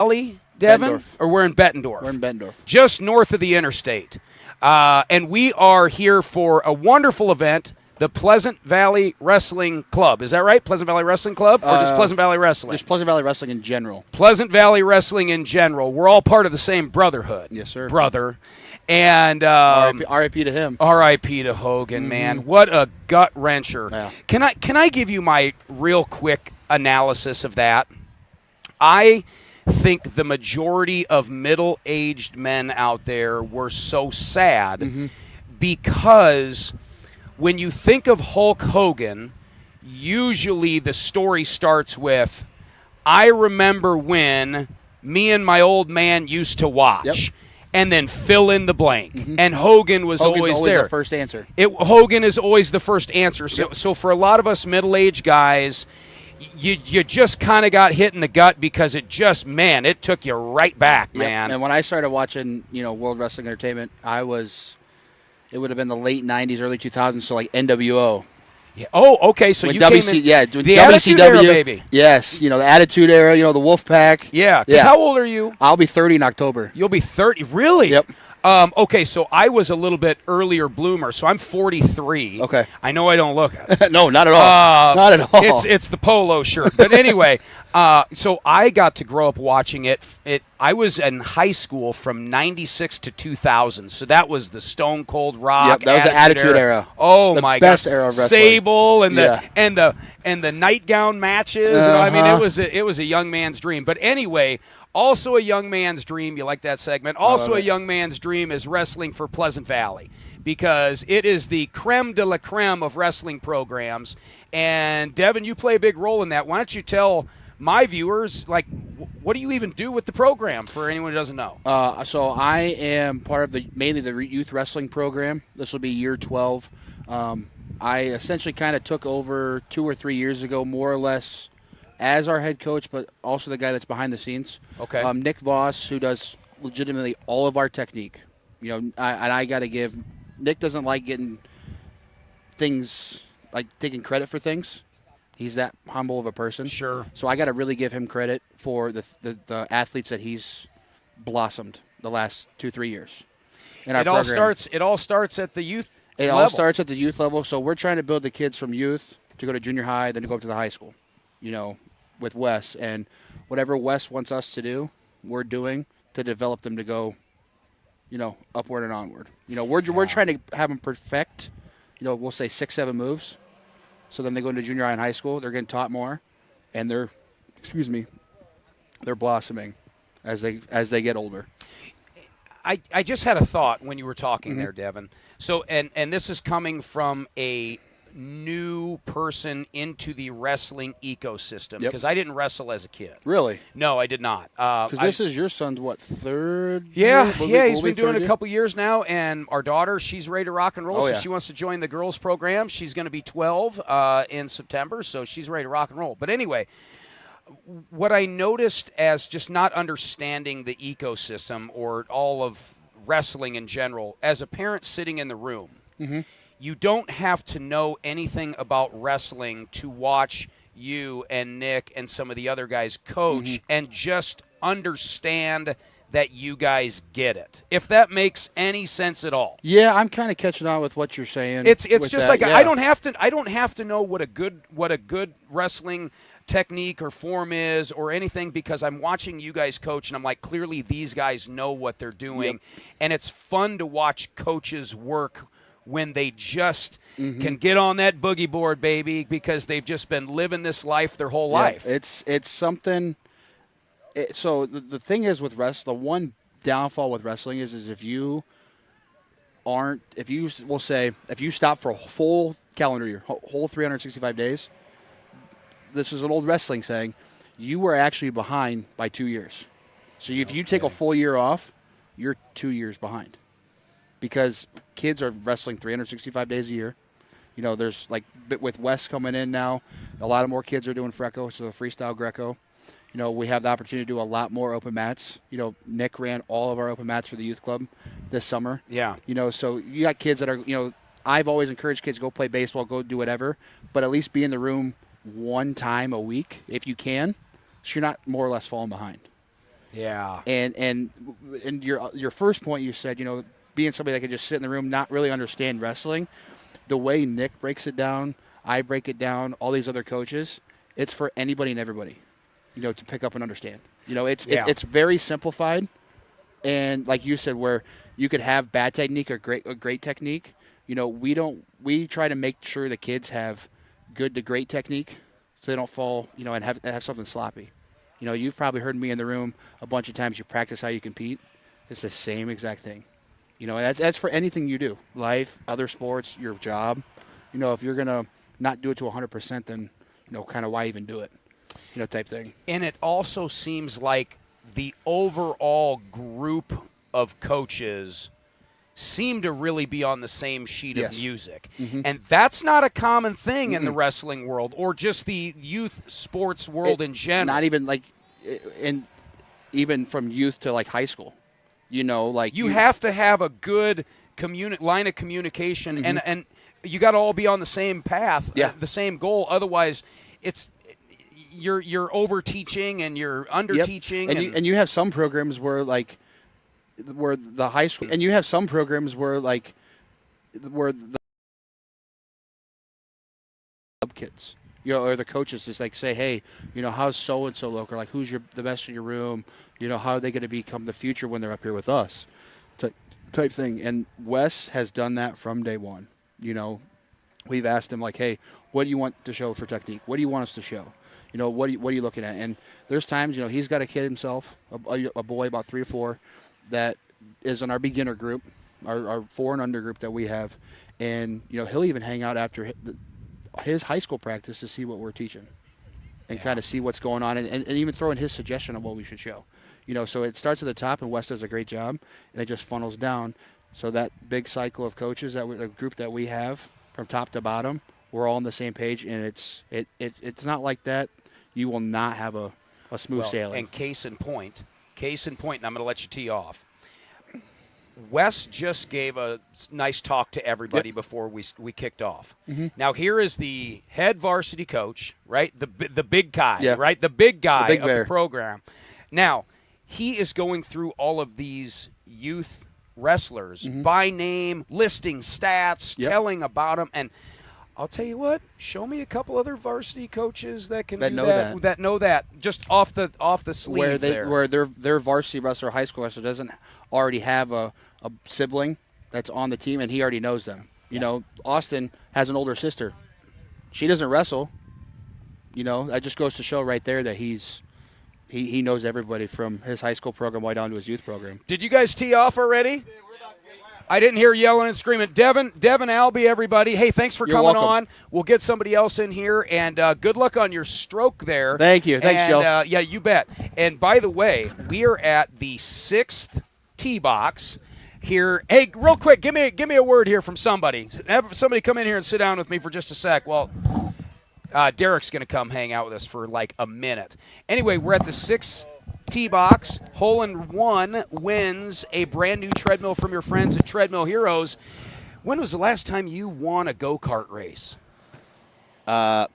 Valley, Devin? Bettendorf. Or we're in Bettendorf? We're in Bettendorf. Just north of the interstate. And we are here for a wonderful event, the Pleasant Valley Wrestling Club. Is that right? Pleasant Valley Wrestling Club? Or just Pleasant Valley Wrestling? Just Pleasant Valley Wrestling in general. Pleasant Valley Wrestling in general. We're all part of the same brotherhood. Yes, sir. Brother. And R.I.P. to him. R.I.P. to Hogan, man. What a gut wrencher. Yeah. Can I give you my real quick analysis of that? I think the majority of middle-aged men out there were so sad because when you think of Hulk Hogan, usually the story starts with, I remember when me and my old man used to watch. Yep. And then fill in the blank. And Hogan was Hogan's always always there. the first answer. Hogan is always the first answer. So for a lot of us middle-aged guys, you just kind of got hit in the gut because it took you right back, man. And when I started watching, World Wrestling Entertainment, it would have been the late 90s, early 2000s, so like NWO. Yeah. Oh, okay. So when you came in the Attitude Era, baby. Yes, the Attitude Era, the Wolfpack. Yeah. Because how old are you? I'll be 30 in October. You'll be 30. Really? Yep. Okay, so I was a little bit earlier bloomer, so I'm 43. Okay. I know I don't look it. No, not at all. Not at all. It's the polo shirt. But anyway, so I got to grow up watching it. I was in high school from 96 to 2000, so that was the Stone Cold Rock. Yep, that was the Attitude Era. Oh the my god, best era of wrestling. Sable and the nightgown matches. I mean, it was a young man's dream. But anyway. Also a young man's dream. You like that segment? Also a young man's dream is wrestling for Pleasant Valley because it is the creme de la creme of wrestling programs. And, Devin, you play a big role in that. Why don't you tell my viewers, what do you even do with the program for anyone who doesn't know? So I am part of mainly the youth wrestling program. This will be year 12. I essentially kind of took over 2 or 3 years ago, more or less, as our head coach, but also the guy that's behind the scenes. Okay. Nick Voss, who does legitimately all of our technique. I got to give – Nick doesn't like getting things – like taking credit for things. He's that humble of a person. Sure. So I got to really give him credit for the athletes that he's blossomed the last 2-3 years. It all starts at the youth level. All starts at the youth level. So we're trying to build the kids from youth to go to junior high, then to go up to the high school. With Wes, and whatever Wes wants us to do, we're doing to develop them to go, upward and onward. We're trying to have them perfect, we'll say 6-7 moves. So then they go into junior high and high school, they're getting taught more, and they're blossoming as they get older. I just had a thought when you were talking there, Devin. So and this is coming from a new person into the wrestling ecosystem because I didn't wrestle as a kid. Really? No, I did not. Because this is your son's third? Yeah, he's been doing it a couple years now, and our daughter, she's ready to rock and roll. So she wants to join the girls program. She's going to be 12 in September, so she's ready to rock and roll. But anyway, what I noticed as just not understanding the ecosystem or all of wrestling in general, as a parent sitting in the room. You don't have to know anything about wrestling to watch you and Nick and some of the other guys coach and just understand that you guys get it. If that makes any sense at all. Yeah, I'm kind of catching on with what you're saying. It's just like I don't have to know what a good wrestling technique or form is or anything because I'm watching you guys coach and I'm like, clearly these guys know what they're doing. And it's fun to watch coaches work when they just can get on that boogie board, baby, because they've just been living this life their whole life. It's something. So the thing is with the one downfall with wrestling is if you stop for a full calendar year, whole 365 days, this is an old wrestling saying, you were actually behind by 2 years. So if you take a full year off, you're 2 years behind. Because kids are wrestling 365 days a year. There's with Wes coming in now, a lot of more kids are doing Freco, so the freestyle Greco. We have the opportunity to do a lot more open mats. Nick ran all of our open mats for the youth club this summer. Yeah. So you got kids that are, I've always encouraged kids to go play baseball, go do whatever, but at least be in the room one time a week if you can, so you're not more or less falling behind. Yeah. And your first point, you said, being somebody that can just sit in the room, not really understand wrestling, the way Nick breaks it down, I break it down, all these other coaches, it's for anybody and everybody, to pick up and understand. It's very simplified, and like you said, where you could have bad technique or great technique. We try to make sure the kids have good to great technique, so they don't fall, and have something sloppy. You've probably heard me in the room a bunch of times. You practice how you compete. It's the same exact thing. And that's for anything you do, life, other sports, your job. If you're gonna not do it to 100%, then kind of why even do it, type thing. And it also seems like the overall group of coaches seem to really be on the same sheet of music. Mm-hmm. And that's not a common thing in the wrestling world or just the youth sports world in general. Not even even from youth to high school. You have to have a good line of communication, and you got to all be on the same path, the same goal. Otherwise, you're over teaching and you're under teaching, and you have some programs where the high school, and you have some programs where the kids, or the coaches just say, hey, how's so and so look, or who's the best in your room, how are they going to become the future when they're up here with us, type thing. And Wes has done that from day one. We've asked him hey, what do you want to show for technique? What do you want us to show? What are you looking at? And there's times he's got a kid himself, a boy about 3 or 4, that is in our beginner group, our 4 and under group that we have, and he'll even hang out after his high school practice to see what we're teaching and kind of see what's going on, and even throw in his suggestion of what we should show. So it starts at the top, and Wes does a great job, and it just funnels down. So that big cycle of coaches, the group that we have from top to bottom, we're all on the same page, and it's not like that. You will not have a smooth sailing. And case in point, and I'm going to let you tee off. Wes just gave a nice talk to everybody before we kicked off. Mm-hmm. Now here is the head varsity coach, right? The big guy, right? The big guy of the program. Now he is going through all of these youth wrestlers by name, listing stats, telling about them, and I'll tell you what. Show me a couple other varsity coaches that can know that just off the sleeve where their varsity wrestler, high school wrestler, doesn't already have a sibling that's on the team, and he already knows them. Austin has an older sister. She doesn't wrestle. That just goes to show right there that he knows everybody from his high school program right down to his youth program. Did you guys tee off already? I didn't hear yelling and screaming. Devin Albee, everybody. Hey, thanks for coming on. We'll get somebody else in here, and good luck on your stroke there. Thank you. Thanks, Joe. Yeah, you bet. And by the way, we are at the 6th tee box here. Hey, real quick, give me a word here from somebody. Have somebody come in here and sit down with me for just a sec. Well, Derek's going to come hang out with us for a minute. Anyway, we're at the 6th tee box. Hole in one wins a brand new treadmill from your friends at Treadmill Heroes. When was the last time you won a go-kart race?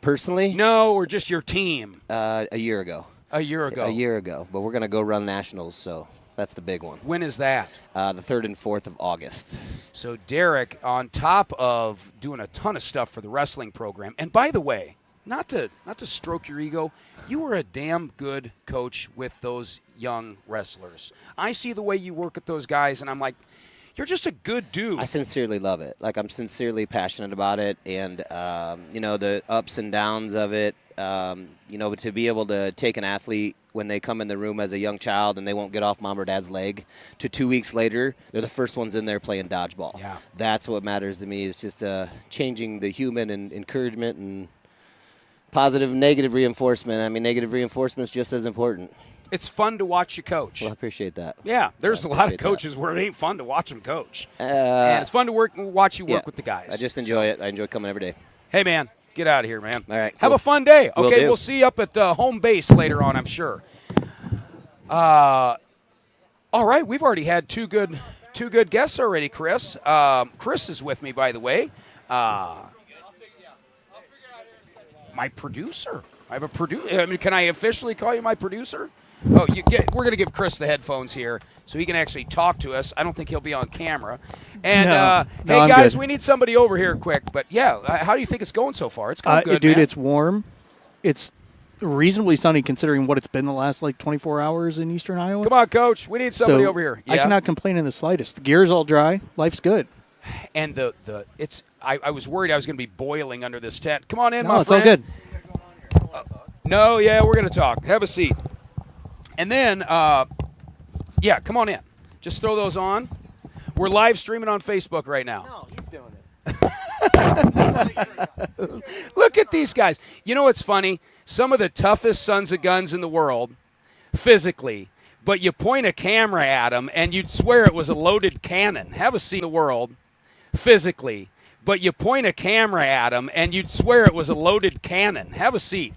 Personally? No, or just your team? A year ago. A year ago. But we're going to go run nationals, so that's the big one. When is that? The 3rd and 4th of August. So Derek, on top of doing a ton of stuff for the wrestling program, and by the way, not to stroke your ego, you were a damn good coach with those young wrestlers. I see the way you work with those guys, and I'm like, you're just a good dude. I sincerely love it. I'm sincerely passionate about it, and the ups and downs of it. To be able to take an athlete when they come in the room as a young child and they won't get off mom or dad's leg, to 2 weeks later, they're the first ones in there playing dodgeball. Yeah. That's what matters to me, is just changing the human and encouragement and positive and negative reinforcement. I mean, negative reinforcement is just as important. It's fun to watch you coach. Well, I appreciate that. Yeah, there's a lot of coaches where it ain't fun to watch them coach. And it's fun to watch you work with the guys. I just enjoy it. I enjoy coming every day. Hey, man, get out of here, man. All right. Have a fun day. Okay, we'll see you up at home base later on, I'm sure. All right, we've already had two good guests already, Chris. Chris is with me, by the way. My producer. I have a producer. I mean, can I officially call you my producer? Oh, we're going to give Chris the headphones here so he can actually talk to us. I don't think he'll be on camera. And, no, hey, guys, good. we need somebody over here quick. But, yeah, how do you think it's going so far? It's going good, dude, man. it's warm. It's reasonably sunny considering what it's been the last, 24 hours in eastern Iowa. Come on, Coach. We need somebody over here. I cannot complain in the slightest. The gear's all dry. Life's good. And I was worried I was going to be boiling under this tent. Come on in, No, my it's all friend. good. No, yeah, we're going to talk. Have a seat. And then, yeah, come on in. Just throw those on. We're live streaming on Facebook right now. No, he's doing it. Look at these guys. You know what's funny? Some of the toughest sons of guns in the world, physically, but you point a camera at them and you'd swear it was a loaded cannon. Have a seat in the world, physically, but you point a camera at them and you'd swear it was a loaded cannon. Have a seat.